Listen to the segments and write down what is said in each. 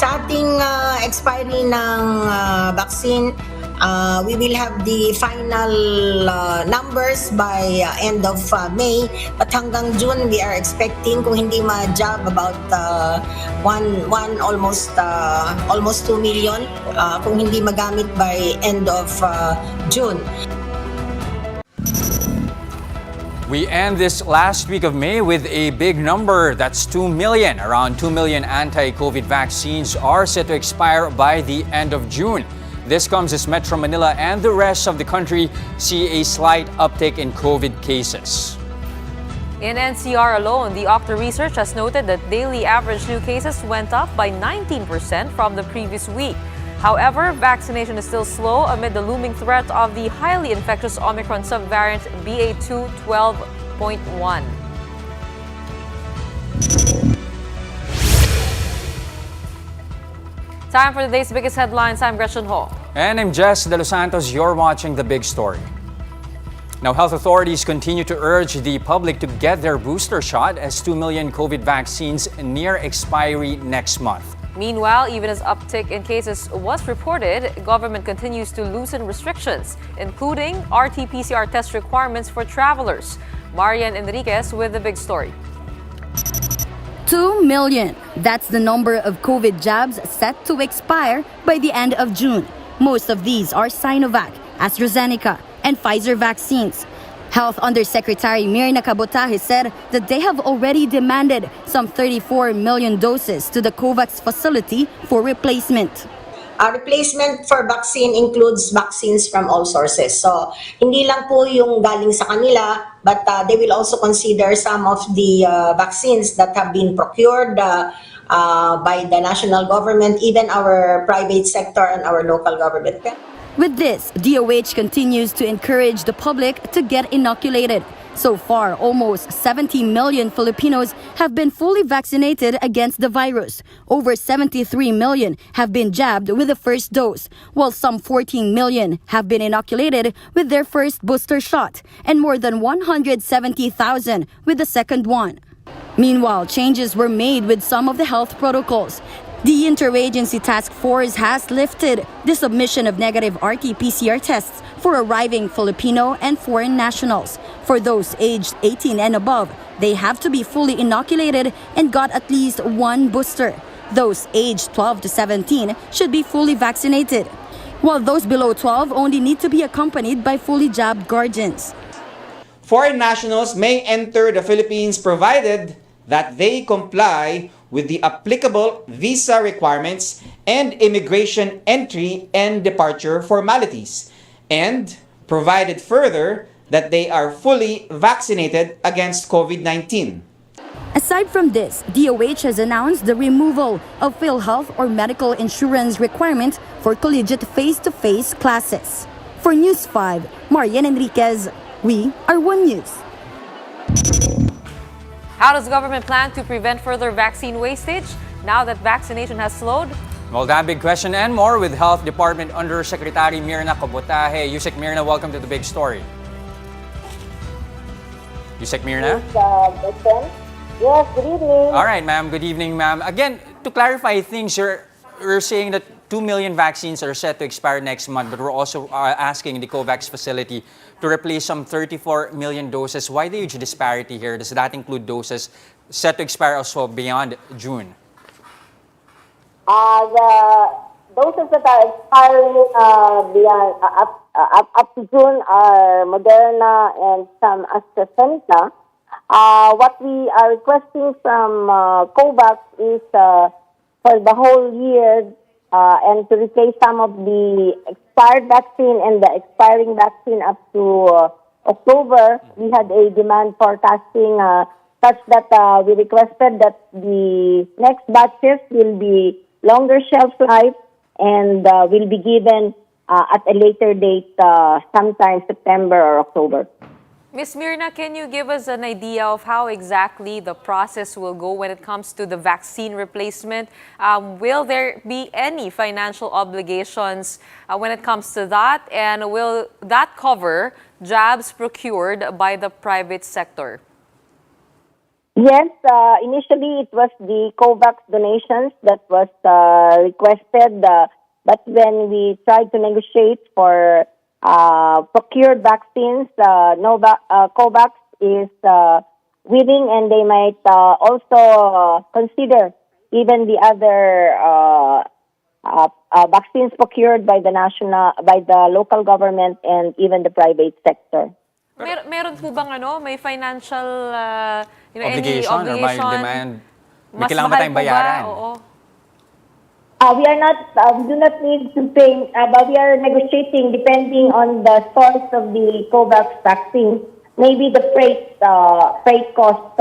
Sa ating expiry ng vaccine, we will have the final numbers by end of May, but hanggang June we are expecting, kung hindi ma-jab, about almost 2 million kung hindi magamit by end of June. We end this last week of May with a big number. That's 2 million. Around 2 million anti-COVID vaccines are set to expire by the end of June. This comes as Metro Manila and the rest of the country see a slight uptick in COVID cases. In NCR alone, the Octa research has noted that daily average new cases went up by 19% from the previous week. However, vaccination is still slow amid the looming threat of the highly infectious Omicron subvariant BA.2.12.1. Time for today's biggest headlines. I'm Gretchen Ho. And I'm Jess De Los Santos. You're watching The Big Story. Now, health authorities continue to urge the public to get their booster shot as 2 million COVID vaccines near expiry next month. Meanwhile, even as uptick in cases was reported, government continues to loosen restrictions, including RT-PCR test requirements for travelers. Marian Enriquez with the big story. 2 million. That's the number of COVID jabs set to expire by the end of June. Most of these are Sinovac, AstraZeneca, and Pfizer vaccines. Health Undersecretary Mirna Cabotaje said that they have already demanded some 34 million doses to the COVAX facility for replacement. Replacement for vaccine includes vaccines from all sources. So, hindi lang po yung galing sa kanila, but they will also consider some of the vaccines that have been procured by the national government, even our private sector and our local government. With this, DOH continues to encourage the public to get inoculated. So far, almost 70 million Filipinos have been fully vaccinated against the virus. Over 73 million have been jabbed with the first dose, while some 14 million have been inoculated with their first booster shot, and more than 170,000 with the second one. Meanwhile, changes were made with some of the health protocols. The Interagency Task Force has lifted the submission of negative RT-PCR tests for arriving Filipino and foreign nationals. For those aged 18 and above, they have to be fully inoculated and got at least one booster. Those aged 12 to 17 should be fully vaccinated, while those below 12 only need to be accompanied by fully jabbed guardians. Foreign nationals may enter the Philippines provided that they comply with the applicable visa requirements and immigration entry and departure formalities, and provided further that they are fully vaccinated against COVID-19. Aside from this, DOH has announced the removal of PhilHealth or medical insurance requirement for collegiate face-to-face classes. For News 5, Marian Enriquez, we are One News. How does government plan to prevent further vaccine wastage now that vaccination has slowed? Well, that big question and more with Health Department Undersecretary Mirna Cabotaje. Yusek Mirna, welcome to The Big Story. Yusek Mirna? Yes, good evening. All right, ma'am. Good evening, ma'am. Again, to clarify things, you're saying that 2 million vaccines are set to expire next month, but we're also asking the COVAX facility to replace some 34 million doses. Why the huge disparity here? Does that include doses set to expire also beyond June? The doses that are expiring beyond up to June are Moderna and some AstraZeneca. What we are requesting from COVAX is for the whole year and to replace some of the expired vaccine and the expiring vaccine up to October. We had a demand forecasting such that we requested that the next batches will be longer shelf life and will be given at a later date, sometime September or October. Ms. Mirna, can you give us an idea of how exactly the process will go when it comes to the vaccine replacement? Will there be any financial obligations when it comes to that? And will that cover jabs procured by the private sector? Yes, initially it was the COVAX donations that was requested, but when we tried to negotiate for procured vaccines, COVAX is willing, and they might also consider even the other vaccines procured by the local government and even the private sector. Meron po bang may financial any Obligation or may obligation? demand? May Mas kailangan ba mahal tayong po bayaran? Oo. We are not, we do not need to pay, but we are negotiating depending on the source of the COVAX vaccine. Maybe the freight cost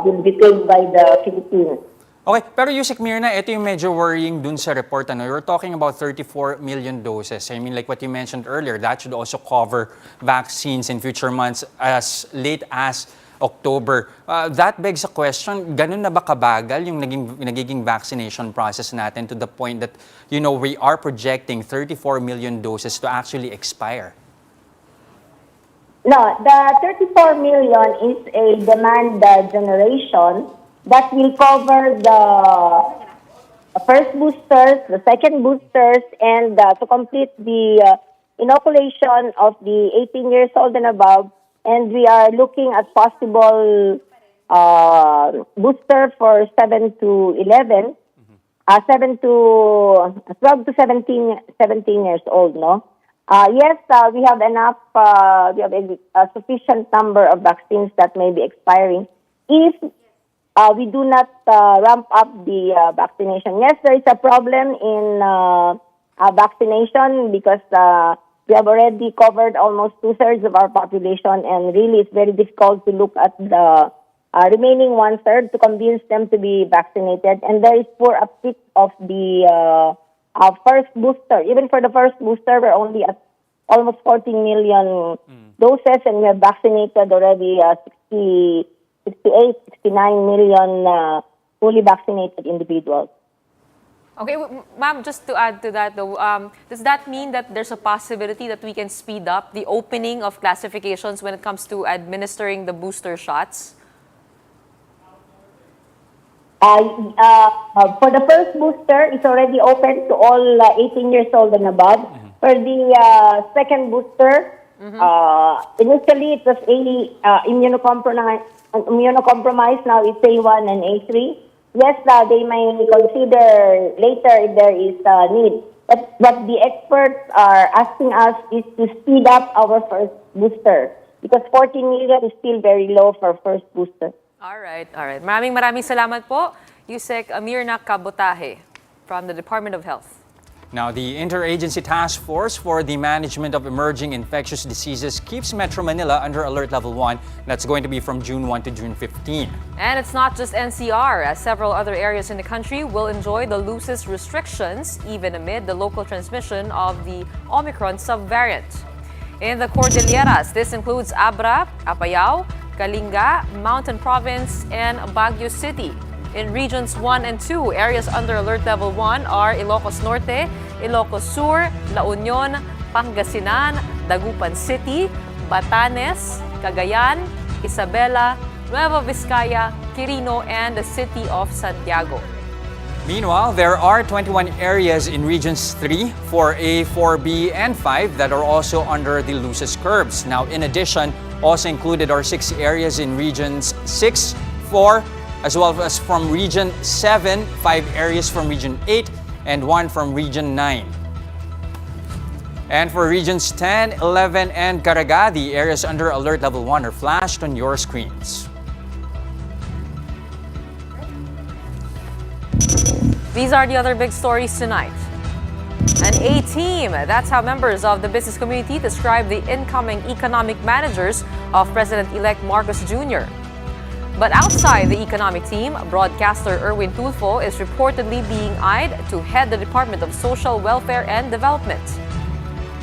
will be paid by the Philippines. Okay, pero Yusek Mirna, ito yung medyo worrying dun sa report. You're talking about 34 million doses. I mean, like what you mentioned earlier, that should also cover vaccines in future months as late as October. That begs a question, ganun na ba kabagal yung nagiging vaccination process natin to the point that, we are projecting 34 million doses to actually expire? No, the 34 million is a demand generation that will cover the first boosters, the second boosters, and to complete the inoculation of the 18 years old and above. And we are looking at possible booster for 7 to 11, 12 to 17 years old, no? Yes, we have enough, we have a sufficient number of vaccines that may be expiring if we do not ramp up the vaccination. Yes, there is a problem in vaccination because we have already covered almost 2/3 of our population, and really it's very difficult to look at the remaining 1/3 to convince them to be vaccinated. And there is poor uptake of the first booster. Even for the first booster, we're only at almost 14 million doses, and we have vaccinated already 68, 69 million fully vaccinated individuals. Okay, ma'am, just to add to that though, does that mean that there's a possibility that we can speed up the opening of classifications when it comes to administering the booster shots? For the first booster, it's already open to all 18 years old and above. For the second booster, initially it was immunocompromised. Now it's A1 and A3. Yes, they may consider later if there is need. But what the experts are asking us is to speed up our first booster because 14 million is still very low for first booster. All right. Maraming salamat po, Yusek Mirna Kabotahe from the Department of Health. Now, the Interagency Task Force for the Management of Emerging Infectious Diseases keeps Metro Manila under Alert Level 1. That's going to be from June 1 to June 15. And it's not just NCR, as several other areas in the country will enjoy the loosest restrictions, even amid the local transmission of the Omicron subvariant. In the Cordilleras, this includes Abra, Apayao, Kalinga, Mountain Province, and Baguio City. In Regions 1 and 2, areas under Alert Level 1 are Ilocos Norte, Ilocos Sur, La Union, Pangasinan, Dagupan City, Batanes, Cagayan, Isabela, Nueva Vizcaya, Quirino, and the city of Santiago. Meanwhile, there are 21 areas in Regions 3, 4A, 4B, and 5 that are also under the loosest curbs. Now, in addition, also included are 6 areas in Regions 6, 4, as well as from Region 7, 5 areas from Region 8, and 1 from Region 9. And for Regions 10, 11, and Caraga, the areas under Alert Level 1 are flashed on your screens. These are the other big stories tonight. An A-team, that's how members of the business community describe the incoming economic managers of President-elect Marcos Jr. But outside the economic team, broadcaster Erwin Tulfo is reportedly being eyed to head the Department of Social Welfare and Development.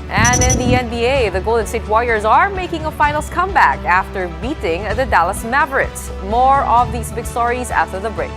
And in the NBA, the Golden State Warriors are making a finals comeback after beating the Dallas Mavericks. More of these big stories after the break.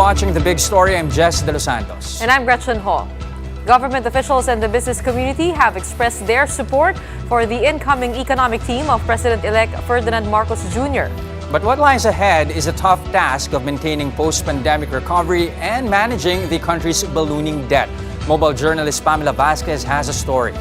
watching The Big Story. I'm Jess De Los Santos. And I'm Gretchen Ho. Government officials and the business community have expressed their support for the incoming economic team of President-elect Ferdinand Marcos Jr. But what lies ahead is a tough task of maintaining post-pandemic recovery and managing the country's ballooning debt. Mobile journalist Pamela Vasquez has a story.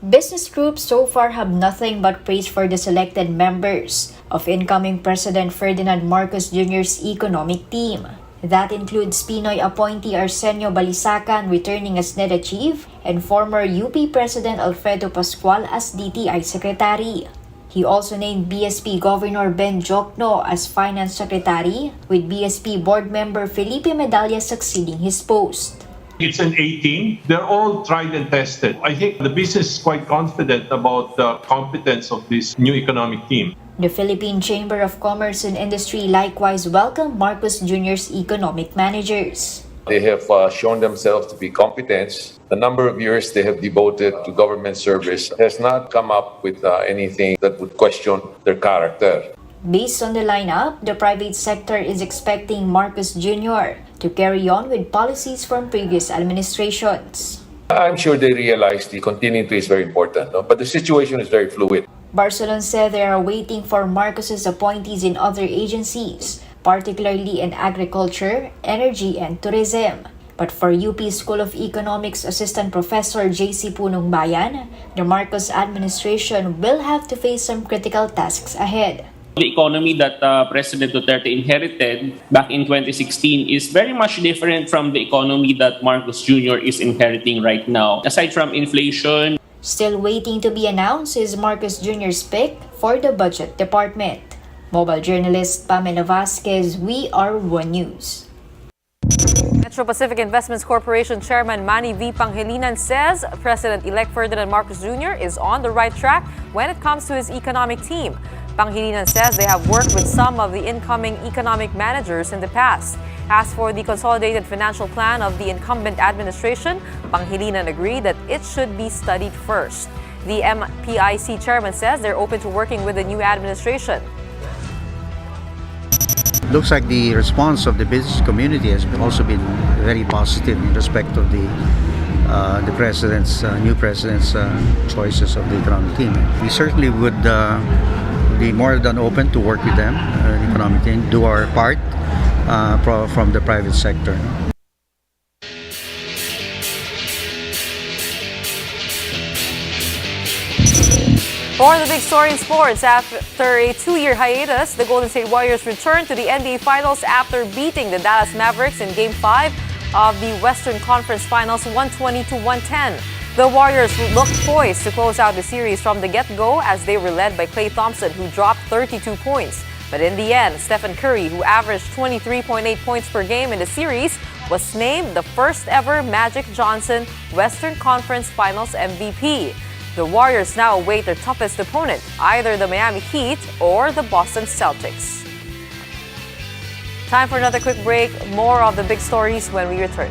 Business groups so far have nothing but praise for the selected members of incoming President Ferdinand Marcos Jr.'s economic team. That includes Pinoy appointee Arsenio Balisacan returning as NEDA chief and former UP President Alfredo Pascual as DTI secretary. He also named BSP Governor Ben Jokno as finance secretary, with BSP board member Felipe Medalla succeeding his post. It's an A team. They're all tried and tested. I think the business is quite confident about the competence of this new economic team. The Philippine Chamber of Commerce and Industry likewise welcomed Marcos Jr.'s economic managers. They have shown themselves to be competent. The number of years they have devoted to government service has not come up with anything that would question their character. Based on the lineup, the private sector is expecting Marcos Jr. to carry on with policies from previous administrations. I'm sure they realize the continuity is very important, no? But the situation is very fluid. Barcelona said they are waiting for Marcos's appointees in other agencies, particularly in agriculture, energy, and tourism. But for UP School of Economics Assistant Professor JC Punong Bayan, the Marcos administration will have to face some critical tasks ahead. The economy that President Duterte inherited back in 2016 is very much different from the economy that Marcos Jr. is inheriting right now. Aside from inflation, still waiting to be announced is Marcos Jr.'s pick for the budget department. Mobile journalist Pamela Vasquez, We Are One News. Metro Pacific Investments Corporation Chairman Manny V. Pangilinan says President-elect Ferdinand Marcos Jr. is on the right track when it comes to his economic team. Pangilinan says they have worked with some of the incoming economic managers in the past. As for the consolidated financial plan of the incumbent administration, Pangilinan agreed that it should be studied first. The MPIC chairman says they're open to working with the new administration. Looks like the response of the business community has also been very positive in respect of the new president's choices of the economic team. We certainly would be more than open to work with them, the economic team, do our part from the private sector. For the big story in sports, after a 2-year hiatus, the Golden State Warriors returned to the NBA Finals after beating the Dallas Mavericks in Game 5 of the Western Conference Finals 120-110. The Warriors looked poised to close out the series from the get-go as they were led by Klay Thompson, who dropped 32 points. But in the end, Stephen Curry, who averaged 23.8 points per game in the series, was named the first-ever Magic Johnson Western Conference Finals MVP. The Warriors now await their toughest opponent, either the Miami Heat or the Boston Celtics. Time for another quick break. More of the big stories when we return.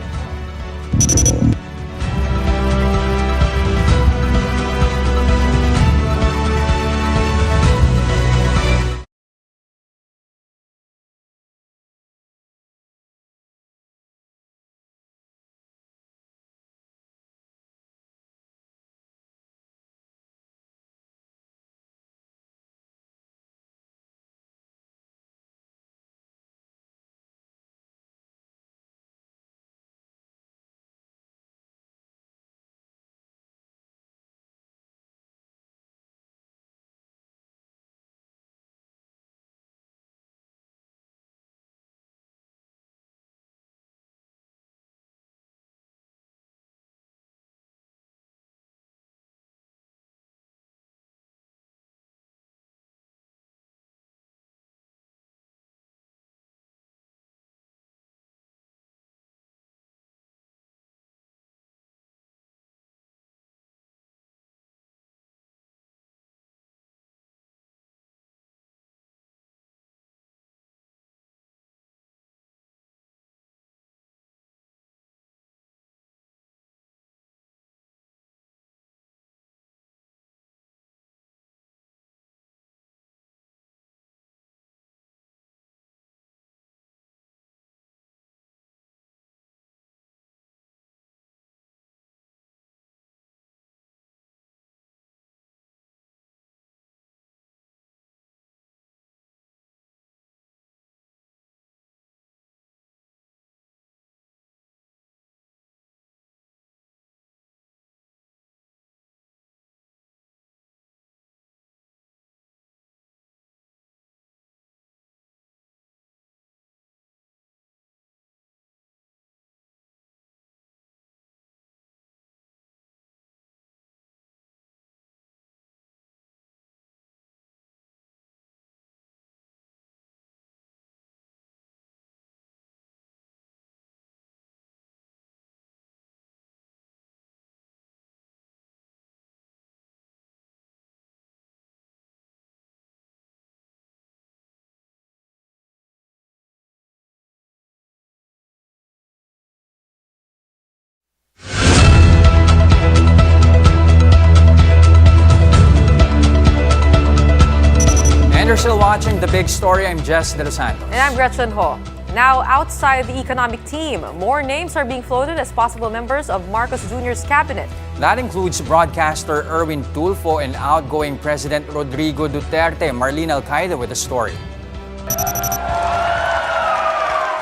still watching The Big Story. I'm Jess De Los Santos. And I'm Gretchen Ho. Now, outside the economic team, more names are being floated as possible members of Marcos Jr.'s cabinet. That includes broadcaster Erwin Tulfo and outgoing President Rodrigo Duterte. Marlene Alcaide with the story.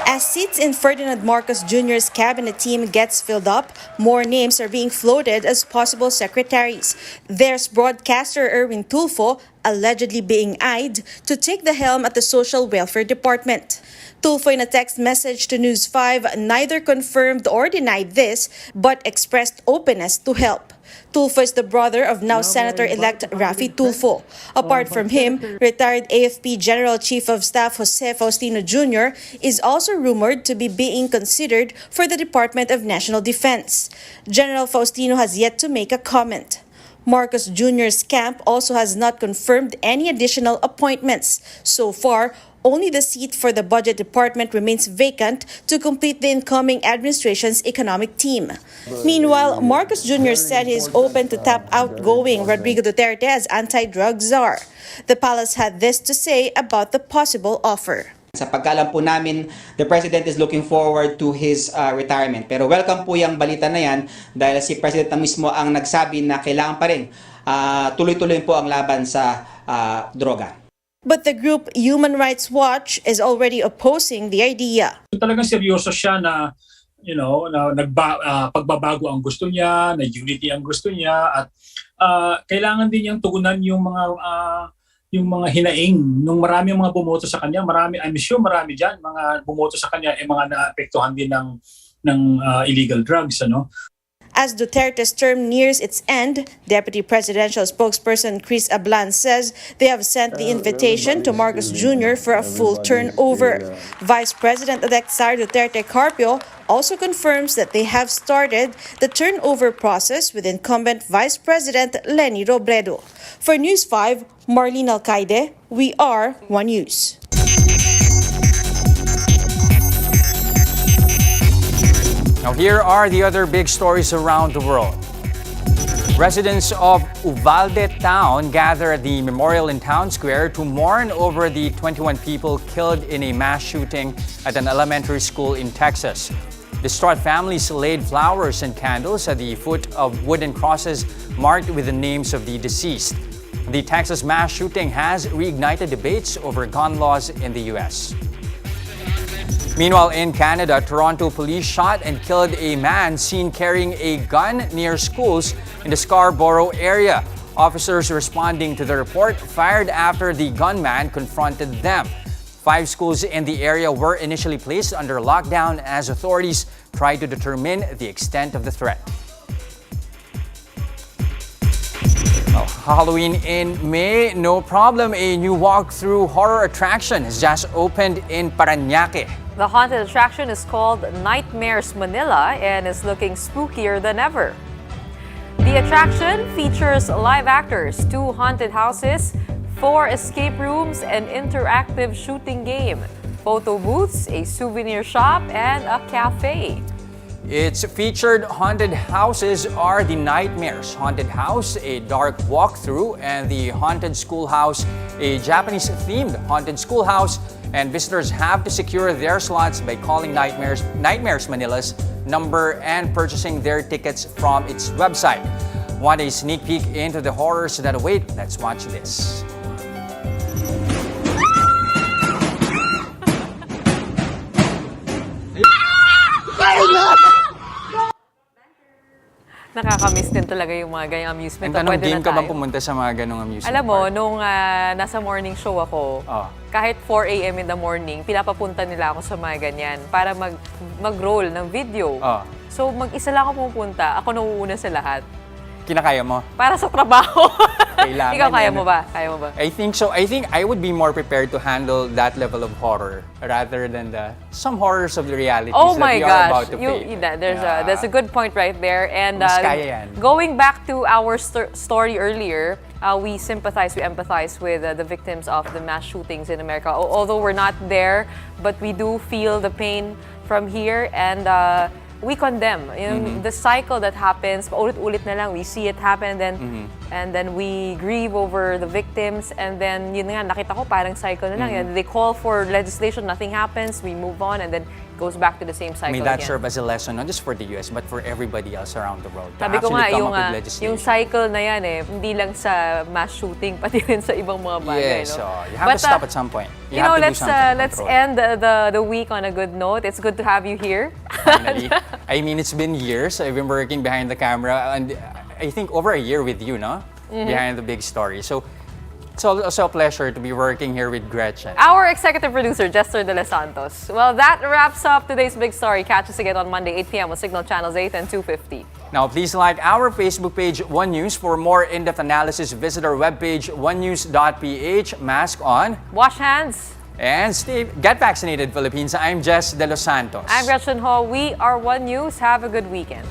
As seats in Ferdinand Marcos Jr.'s cabinet team gets filled up, more names are being floated as possible secretaries. There's broadcaster Erwin Tulfo, allegedly being eyed to take the helm at the Social Welfare Department. Tulfo, in a text message to News 5, neither confirmed or denied this, but expressed openness to help. Tulfo is the brother of now Senator-elect Raffy Tulfo. Apart from him, retired AFP General Chief of Staff Jose Faustino Jr. is also rumored to be being considered for the Department of National Defense. General Faustino has yet to make a comment. Marcos Jr.'s camp also has not confirmed any additional appointments. So far, only the seat for the Budget Department remains vacant to complete the incoming administration's economic team. Meanwhile, Marcos Jr. said he is open to tap outgoing Rodrigo Duterte as anti-drug czar. The palace had this to say about the possible offer. Sa pagkaalam po namin, the President is looking forward to his retirement. Pero welcome po yung balita na yan dahil si President na mismo ang nagsabi na kailangan pa rin tuloy-tuloy po ang laban sa droga. But the group Human Rights Watch is already opposing the idea. Talagang seryoso siya na pagbabago ang gusto niya, na unity ang gusto niya, at kailangan din niyang tugunan yung mga hinaing nung marami mga bumoto sa kanya. I'm sure marami diyan mga bumoto sa kanya mga naapektuhan din ng illegal drugs, ano. As Duterte's term nears its end, Deputy Presidential Spokesperson Chris Ablan says they have sent the invitation to Marcos Jr. for a full turnover. Vice President-elect Sara Duterte Carpio also confirms that they have started the turnover process with incumbent Vice President Leni Robredo. For News 5, Marlene Alcaide, we are One News. Now here are the other big stories around the world. Residents of Uvalde town gather at the memorial in Town Square to mourn over the 21 people killed in a mass shooting at an elementary school in Texas. Distraught families laid flowers and candles at the foot of wooden crosses marked with the names of the deceased. The Texas mass shooting has reignited debates over gun laws in the U.S. Meanwhile, in Canada, Toronto police shot and killed a man seen carrying a gun near schools in the Scarborough area. Officers responding to the report fired after the gunman confronted them. 5 schools in the area were initially placed under lockdown as authorities tried to determine the extent of the threat. Halloween in May, no problem. A new walk-through horror attraction has just opened in Parañaque. The haunted attraction is called Nightmares Manila and is looking spookier than ever. The attraction features live actors, 2 haunted houses, 4 escape rooms, an interactive shooting game, photo booths, a souvenir shop, and a cafe. Its featured haunted houses are the Nightmares Haunted House, a dark walkthrough, and the Haunted Schoolhouse, a Japanese-themed haunted schoolhouse. And visitors have to secure their slots by calling Nightmares Manila's number and purchasing their tickets from its website. Want a sneak peek into the horrors that await? Let's watch this. Nakakamiss din talaga yung mga ganyang amusement. And anong game ka bang pumunta sa mga ganong amusement Alam mo, park? nung nasa morning show ako, kahit 4 a.m. in the morning, pinapapunta nila ako sa mga ganyan para mag-roll ng video. So mag-isa lang ako pumunta, ako nauuna sa lahat. Kinakaya mo? Para sa trabaho. Kailangan Ikaw, kaya mo ba? Kaya mo ba? I think so. I think I would be more prepared to handle that level of horror rather than some horrors of the realities that we are about to face. That's a good point right there. And yan. Going back to our story earlier, we empathize with the victims of the mass shootings in America. Although we're not there, but we do feel the pain from here. And we condemn the cycle that happens. Paulit-ulit na lang, we see it happen, and then we grieve over the victims, and then yun nga, nakita ko parang cycle na lang. They call for legislation, nothing happens, we move on, and then it goes back to the same cycle May that again. serve as a lesson, not just for the US, but for everybody else around the world. To Sabi ko actually nga, come up with legislation. yung cycle na yan hindi lang sa mass shooting, pati rin sa ibang mga bagay. Yes, no? so you have to stop at some point. You have to do something to let's control. end the week on a good note. It's good to have you here. Finally. I mean, it's been years. I've been working behind the camera, and I think over a year with you, no? Behind the big story. So it's also a pleasure to be working here with Gretchen. Our executive producer, Jester De Los Santos. Well, that wraps up today's big story. Catch us again on Monday, 8 p.m. on Signal Channels 8 and 250. Now, please like our Facebook page, One News. For more in-depth analysis, visit our webpage, onenews.ph. Mask on. Wash hands. And get vaccinated, Philippines. I'm Jess De Los Santos. I'm Gretchen Ho. We are One News. Have a good weekend.